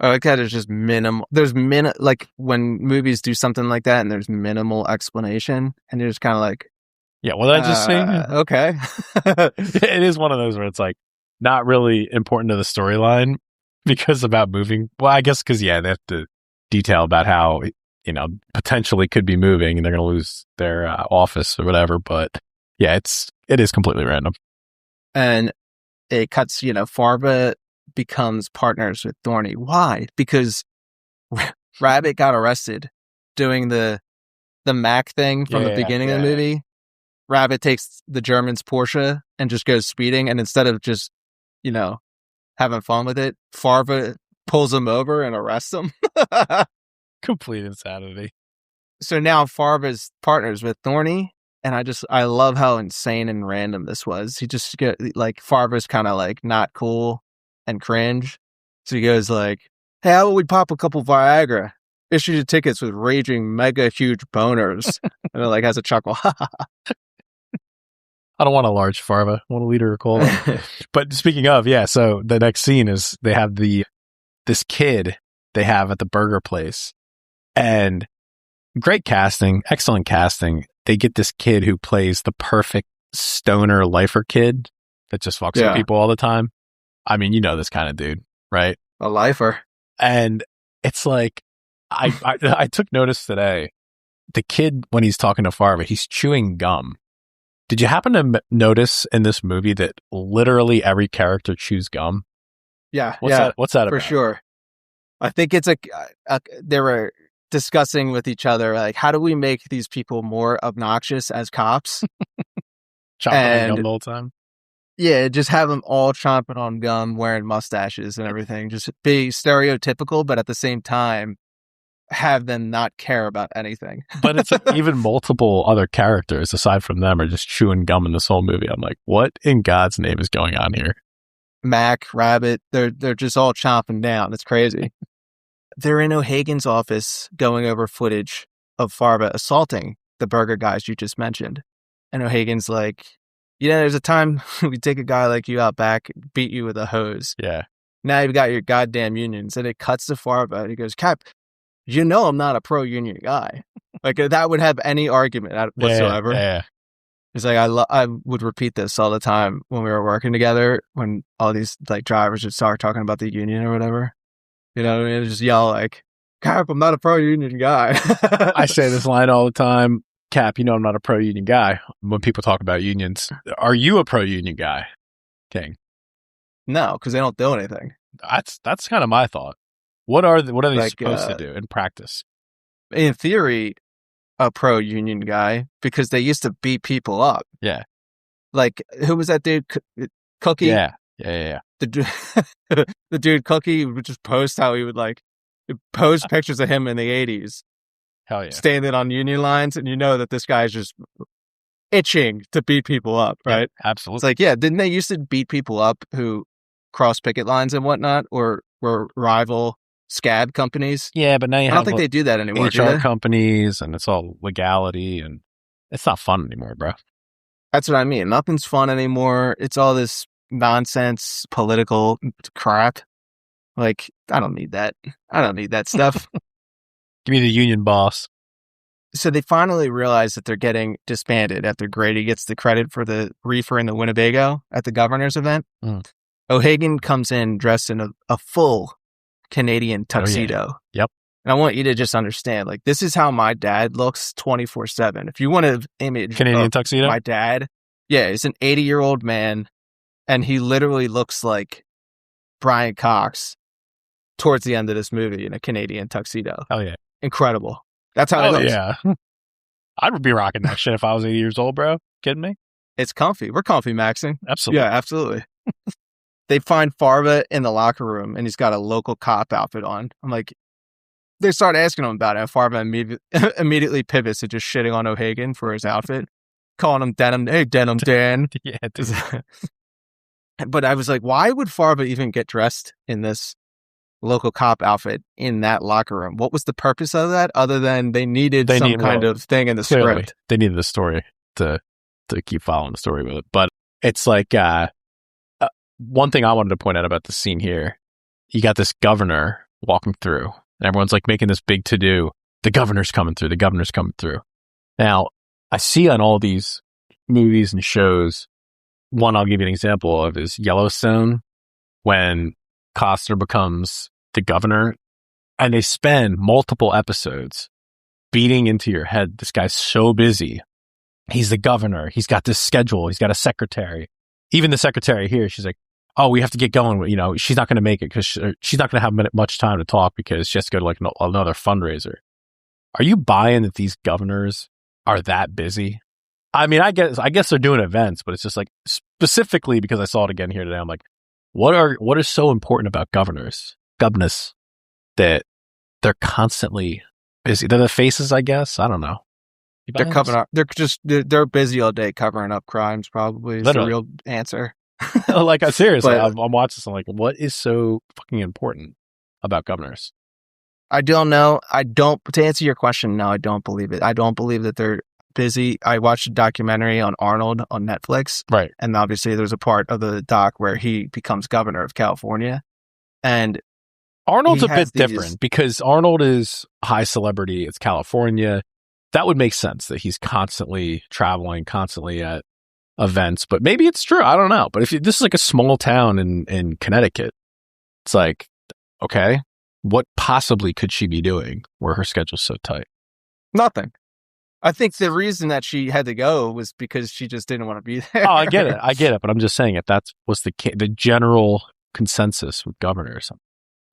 I like that it's just minimal. There's like when movies do something like that and there's minimal explanation and you're just kind of like, yeah, well, I just say, okay. It is one of those where it's like not really important to the storyline because about moving. Well, I guess because, they have to detail about how, potentially could be moving and they're going to lose their office or whatever. But yeah, it is completely random. And it cuts, Farva becomes partners with Thorny. Why? Because Rabbit got arrested doing the Mac thing from the beginning of the movie. Rabbit takes the German's Porsche and just goes speeding, and instead of just, having fun with it, Farva pulls him over and arrests him. Complete insanity. So now Farva's partners with Thorny, and I love how insane and random this was. He just Farva's kind of like not cool and cringe. So he goes like, hey, how about we pop a couple Viagra? Issue you tickets with raging mega huge boners. And it has a chuckle. I don't want a large Farva. I want a liter of cola. But speaking of, so the next scene is they have this kid they have at the burger place. And great casting, excellent casting. They get this kid who plays the perfect stoner lifer kid that just fucks with people all the time. I mean, this kind of dude, right? A lifer. And it's like, I took notice today. The kid, when he's talking to Farva, he's chewing gum. Did you happen to notice in this movie that literally every character chews gum? Yeah. What's that about? For sure. I think it's they were discussing with each other, like, how do we make these people more obnoxious as cops? Chopping gum the whole time. Yeah, just have them all chomping on gum, wearing mustaches and everything. Just be stereotypical, but at the same time, have them not care about anything. But it's like even multiple other characters aside from them are just chewing gum in this whole movie. I'm like, what in God's name is going on here? Mac, Rabbit, they're just all chomping down. It's crazy. They're in O'Hagan's office going over footage of Farva assaulting the burger guys you just mentioned. And O'Hagan's like, there's a time we take a guy like you out back, beat you with a hose. Yeah. Now you've got your goddamn unions. And it cuts to Farva. And he goes, Cap, I'm not a pro-union guy. Like, that would have any argument whatsoever. Yeah. It's like, I would repeat this all the time when we were working together, when all these like drivers would start talking about the union or whatever. You know what I mean? Just yell like, Cap, I'm not a pro-union guy. I say this line all the time. Cap, I'm not a pro-union guy. When people talk about unions, are you a pro-union guy, King? No, because they don't do anything. That's kind of my thought. What are they supposed to do in practice? In theory, a pro-union guy, because they used to beat people up. Yeah. Like, who was that dude? Cookie? Yeah. The dude Cookie would just post how he would like post pictures of him in the 80s. Hell yeah. Standing on union lines, and that this guy's just itching to beat people up, right? Yeah, absolutely. It's like, didn't they used to beat people up who cross picket lines and whatnot, or were rival scab companies? Yeah, but now I don't think they do that anymore. HR companies, and it's all legality, and it's not fun anymore, bro. That's what I mean. Nothing's fun anymore. It's all this nonsense, political crap. Like, I don't need that. I don't need that stuff. Give me the union boss. So they finally realize that they're getting disbanded after Grady gets the credit for the reefer in the Winnebago at the governor's event. O'Hagan comes in dressed in a full Canadian tuxedo. Oh, yeah. Yep. And I want you to just understand, like, this is how my dad looks 24/7. If you want to image Canadian tuxedo, my dad, he's an 80-year-old man, and he literally looks like Brian Cox towards the end of this movie in a Canadian tuxedo. Oh yeah. Incredible. That's how it looks. Yeah. I would be rocking that shit if I was 80 years old, bro. Kidding me? It's comfy. We're comfy maxing. Absolutely. Yeah, absolutely. They find Farva in the locker room, and he's got a local cop outfit on. I'm like, they start asking him about it, and Farva immediately pivots to just shitting on O'Hagan for his outfit, calling him Denim. Hey, Denim Dan. Yeah. But I was like, why would Farva even get dressed in this local cop outfit in that locker room? What was the purpose of that, other than they needed some kind of thing in the script? They needed the story to keep following the story with it. But it's like one thing I wanted to point out about the scene here, you got this governor walking through, and everyone's like making this big to-do. The governor's coming through. The governor's coming through. Now, I see on all these movies and shows, one I'll give you an example of is Yellowstone, when Costner becomes the governor, and they spend multiple episodes beating into your head, this guy's so busy. He's the governor. He's got this schedule. He's got a secretary. Even the secretary here, she's like, oh, we have to get going. She's not going to make it because she's not going to have much time to talk because she has to go to like another fundraiser. Are you buying that these governors are that busy? I mean, I guess they're doing events, but it's just like, specifically because I saw it again here today, I'm like, what is so important about governors that they're constantly busy? They're the faces, I guess. I don't know. They're covering up. They're busy all day covering up crimes. Probably is the real answer. Like, seriously, I'm watching this. I'm like, what is so fucking important about governors? I don't know. To answer your question, no, I don't believe it. I don't believe that they're busy. I watched a documentary on Arnold on Netflix. Right. And obviously there's a part of the doc where he becomes governor of California. And Arnold's a bit different because Arnold is high celebrity. It's California. That would make sense that he's constantly traveling, constantly at events, but maybe it's true. I don't know. But if this is like a small town in Connecticut, it's like, okay, what possibly could she be doing where her schedule's so tight? Nothing. I think the reason that she had to go was because she just didn't want to be there. Oh, I get it. But I'm just saying, if that was the general consensus with governors,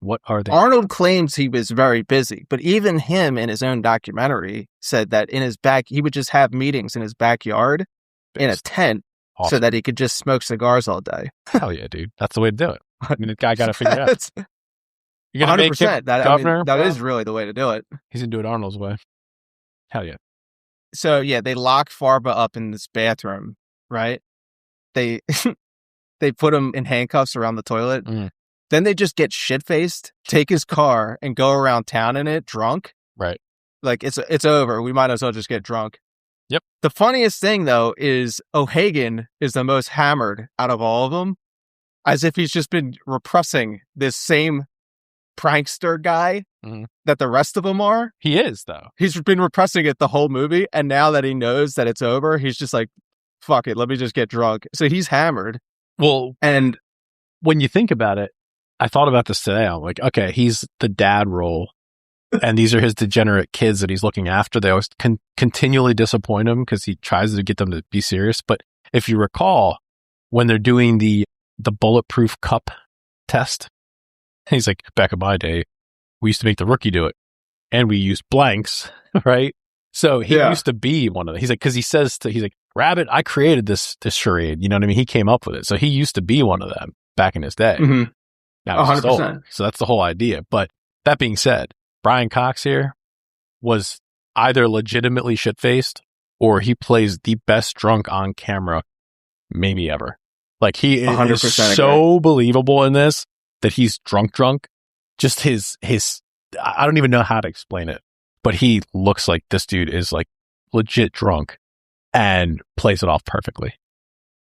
what are they? Arnold claims he was very busy, but even him in his own documentary said that in his he would just have meetings in his backyard in a tent Awesome. so that he could just smoke cigars all day. Hell yeah, dude. That's the way to do it. I mean, the guy got to figure it out. You're going to make him 100%. governor? That is really the way to do it. He's going to do it Arnold's way. Hell yeah. So, yeah, they lock Farba up in this bathroom, right? They they put him in handcuffs around the toilet. Mm. Then they just get shit-faced, take his car, and go around town in it drunk. Right. Like, it's over. We might as well just get drunk. Yep. The funniest thing, though, is O'Hagan is the most hammered out of all of them, as if he's just been repressing this same prankster guy that the rest of them are. He is, though. He's been repressing it the whole movie, and now that he knows that it's over, he's just like, fuck it, let me just get drunk. So he's hammered. Well, and when you think about it, I thought about this today. I'm like, okay, he's the dad role, and these are his degenerate kids that he's looking after. They always continually disappoint him because he tries to get them to be serious. But if you recall, when they're doing the bulletproof cup test, he's like, back in my day, we used to make the rookie do it, and we used blanks, right? So he used to be one of them. He's like, because he's like, Rabbit, I created this charade. You know what I mean? He came up with it. So he used to be one of them back in his day. Mm-hmm. Now 100%. So that's the whole idea. But that being said, Brian Cox here was either legitimately shit-faced or he plays the best drunk on camera maybe ever. Like he is so believable in this that he's drunk. Just his I don't even know how to explain it, but he looks like this dude is like legit drunk and plays it off perfectly.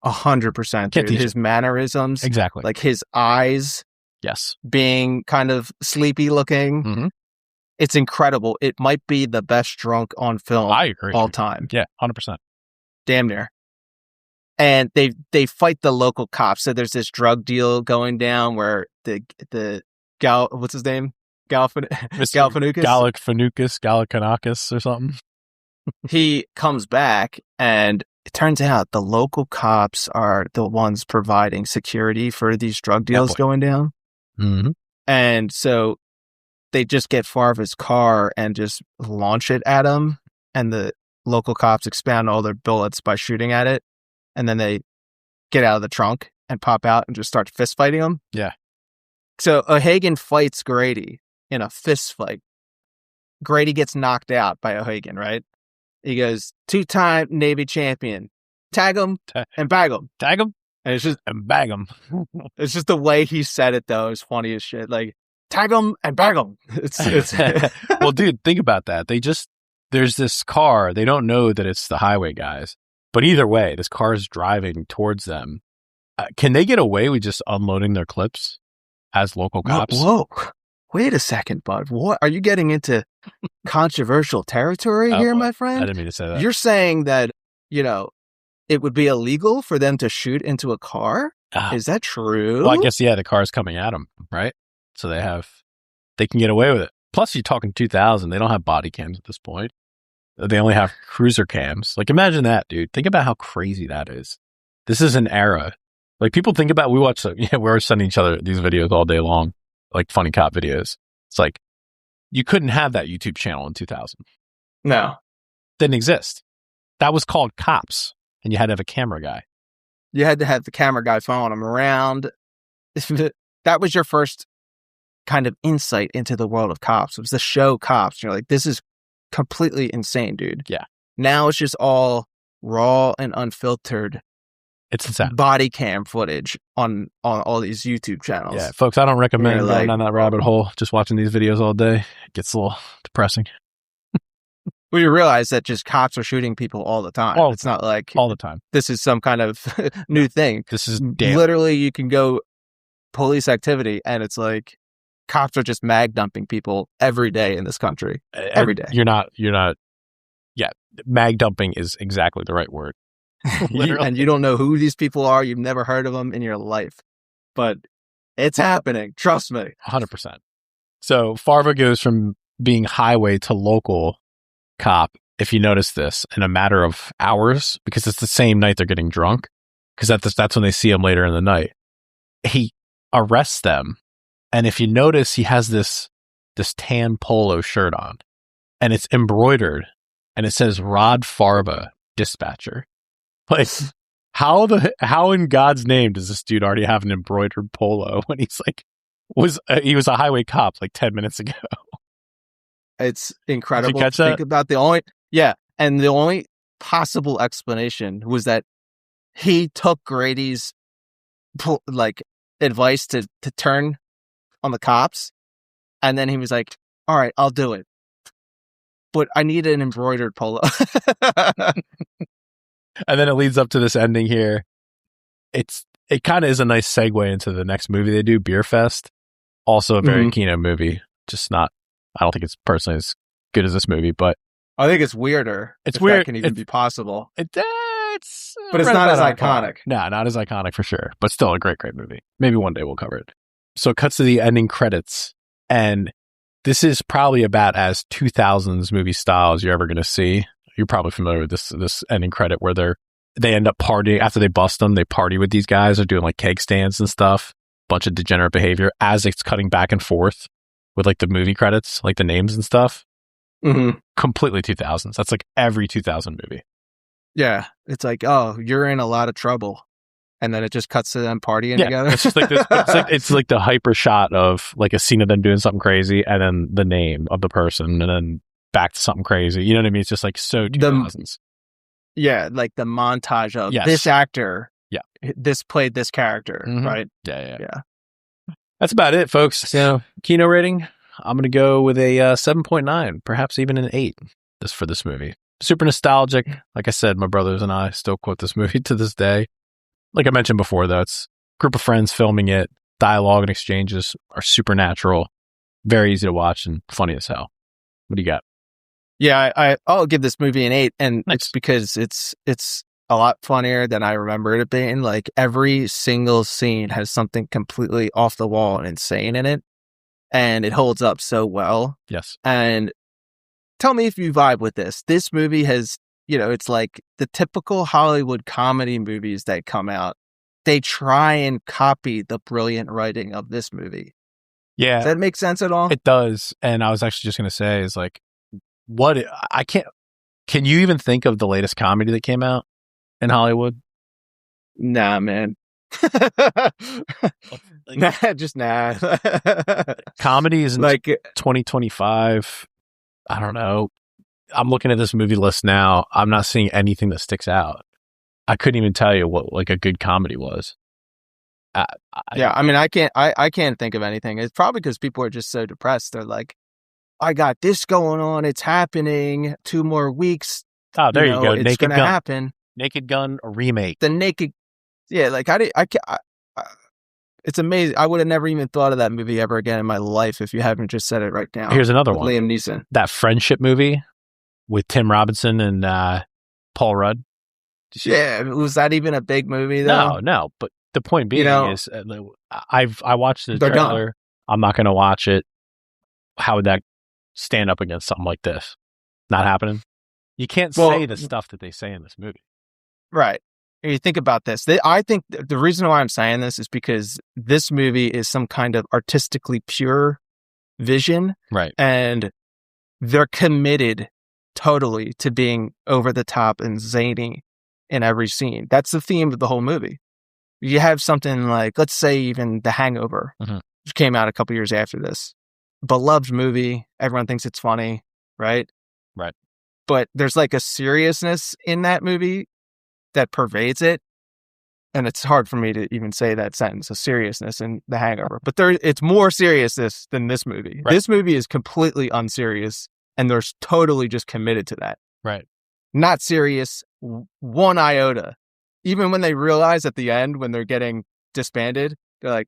100%. His mannerisms. Exactly. Like his eyes. Yes. Being kind of sleepy looking. Mm-hmm. It's incredible. It might be the best drunk on film I agree. all time. Yeah, 100%. Damn near. And they fight the local cops. So there's this drug deal going down where the what's his name? Galifianakis or something. He comes back, and it turns out the local cops are the ones providing security for these drug deals going down. Mm-hmm. And so they just get Farva's car and just launch it at him, and the local cops expand all their bullets by shooting at it, and then they get out of the trunk and pop out and just start fist fighting him. Yeah. So O'Hagan fights Grady in a fist fight. Grady gets knocked out by O'Hagan, right? He goes, 2-time Navy champion. Tag him and bag him. Tag him and it's just and bag him. It's just the way he said it, though, is funny as shit. Like, tag him and bag him. It's Well, dude, think about that. There's this car. They don't know that it's the highway guys. But either way, this car is driving towards them. Can they get away with just unloading their clips as local cops? Whoa. Wait a second, bud. What? Are you getting into controversial territory here, my friend? I didn't mean to say that. You're saying that, it would be illegal for them to shoot into a car? Is that true? Well, I guess, yeah, the car's coming at them, right? So they can get away with it. Plus, you're talking 2000. They don't have body cams at this point. They only have cruiser cams. Like, imagine that, dude. Think about how crazy that is. This is an era. Like, people think about, we're sending each other these videos all day long, like funny cop videos. It's like, you couldn't have that YouTube channel in 2000. No. Didn't exist. That was called Cops, and you had to have a camera guy. You had to have the camera guy following them around. That was your first kind of insight into the world of cops. It was the show Cops. You're like, this is completely insane, dude. Yeah. Now it's just all raw and unfiltered. It's insane. Body cam footage on all these YouTube channels. Yeah, folks, I don't recommend going down that rabbit hole. Just watching these videos all day, it gets a little depressing. Well, you realize that just cops are shooting people all the time. It's not like all the time. This is some kind of new thing. This is literally, you can go police activity, and it's like cops are just mag dumping people every day in this country. Every day. You're not. Yeah, mag dumping is exactly the right word. And you don't know who these people are. You've never heard of them in your life, but it's happening. Trust me. 100%. So Farva goes from being highway to local cop, if you notice this, in a matter of hours, because it's the same night they're getting drunk, because that's when they see him later in the night. He arrests them, and if you notice, he has this tan polo shirt on, and it's embroidered, and it says Rod Farva, dispatcher. Like, how in God's name does this dude already have an embroidered polo when he's like he was a highway cop like 10 minutes ago? It's incredible. Did you catch to that? think about the only possible explanation was that he took Grady's like advice to turn on the cops, and then he was like, "All right, I'll do it, but I need an embroidered polo." And then it leads up to this ending here. It kind of is a nice segue into the next movie they do, Beer Fest. Also a very Kino movie. Just not. I don't think it's personally as good as this movie, but I think it's weirder. It's weird. That can even be possible. But it's not as iconic. No, not as iconic for sure. But still a great movie. Maybe one day we'll cover it. So it cuts to the ending credits, and this is probably about as 2000s movie style as you're ever going to see. You're probably familiar with this ending credit where they end up partying after they bust them. They party with these guys. They're doing like keg stands and stuff. Bunch of degenerate behavior as it's cutting back and forth with like the movie credits, like the names and stuff. Completely 2000s. That's like every 2000 movie. Yeah, it's like, oh, you're in a lot of trouble, and then it just cuts to them partying together. It's just like this. It's like the hyper shot of like a scene of them doing something crazy, and then the name of the person, and then back to something crazy. You know what I mean? It's just like so 2000s. Like the montage of this actor. Yeah, this played this character, right? Yeah. That's about it, folks. So, Kino rating, I'm going to go with a 7.9, perhaps even an 8 for this movie. Super nostalgic. Like I said, my brothers and I still quote this movie to this day. Like I mentioned before, though, it's a group of friends filming it. Dialogue and exchanges are supernatural. Very easy to watch and funny as hell. What do you got? Yeah, I'll give this movie an 8, and it's because it's a lot funnier than I remember it being. Like every single scene has something completely off the wall and insane in it, and it holds up so well. Yes. And tell me if you vibe with this. This movie has, it's like the typical Hollywood comedy movies that come out. They try and copy the brilliant writing of this movie. Yeah. Does that make sense at all? It does. And I was actually just going to say is like, can you even think of the latest comedy that came out in Hollywood? Nah, man. Nah. Comedies in like 2025. I don't know. I'm looking at this movie list now. I'm not seeing anything that sticks out. I couldn't even tell you what like a good comedy was. I can't think of anything. It's probably because people are just so depressed. They're like, I got this going on. It's happening. 2 more weeks. Oh, there you go. It's going to happen. Naked Gun, a remake. The Naked. Yeah, like it's amazing. I would have never even thought of that movie ever again in my life if you haven't just said it right now. Here's another one. Liam Neeson. That Friendship movie with Tim Robinson and Paul Rudd. Yeah, was that even a big movie though? No. But the point being is, I watched the trailer. Gone. I'm not going to watch it. How would that stand up against something like this? Not happening. You can't say the stuff that they say in this movie. Right. You think about this. I think the reason why I'm saying this is because this movie is some kind of artistically pure vision. Right. And they're committed totally to being over the top and zany in every scene. That's the theme of the whole movie. You have something like, let's say even The Hangover, which came out a couple years after this. Beloved movie. Everyone thinks it's funny, right? Right. But there's like a seriousness in that movie that pervades it. And it's hard for me to even say that sentence, a seriousness in The Hangover. But it's more seriousness than this movie. Right. This movie is completely unserious, and they're totally just committed to that. Right. Not serious, one iota. Even when they realize at the end, when they're getting disbanded, they're like,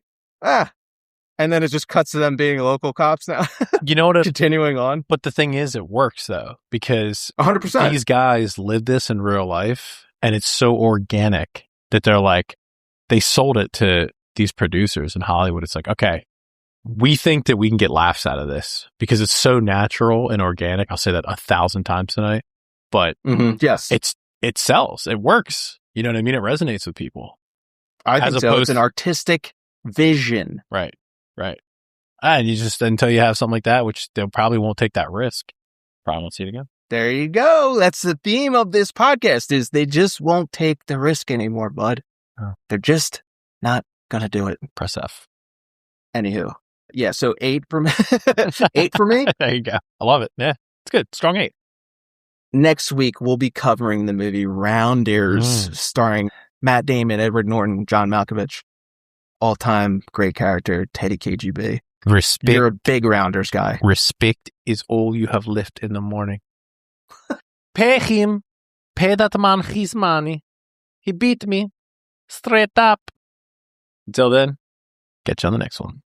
and then it just cuts to them being local cops now. You know what? Continuing on. But the thing is, it works, though, because 100%. These guys live this in real life, and it's so organic that they're like, they sold it to these producers in Hollywood. It's like, okay, we think that we can get laughs out of this because it's so natural and organic. I'll say that 1,000 times tonight. But yes, it sells. It works. You know what I mean? It resonates with people. I think so. It's an artistic vision. Right. And you just, until you have something like that, which they probably won't take that risk, probably won't see it again. There you go. That's the theme of this podcast is they just won't take the risk anymore, bud. Oh. They're just not going to do it. Press F. Anywho. Yeah, so 8 for me. 8 for me. There you go. I love it. Yeah, it's good. Strong 8. Next week, we'll be covering the movie Rounders, starring Matt Damon, Edward Norton, John Malkovich. All-time great character, Teddy KGB. Respect. You're a big Rounders guy. Respect is all you have left in the morning. Pay him. Pay that man his money. He beat me. Straight up. Until then, catch you on the next one.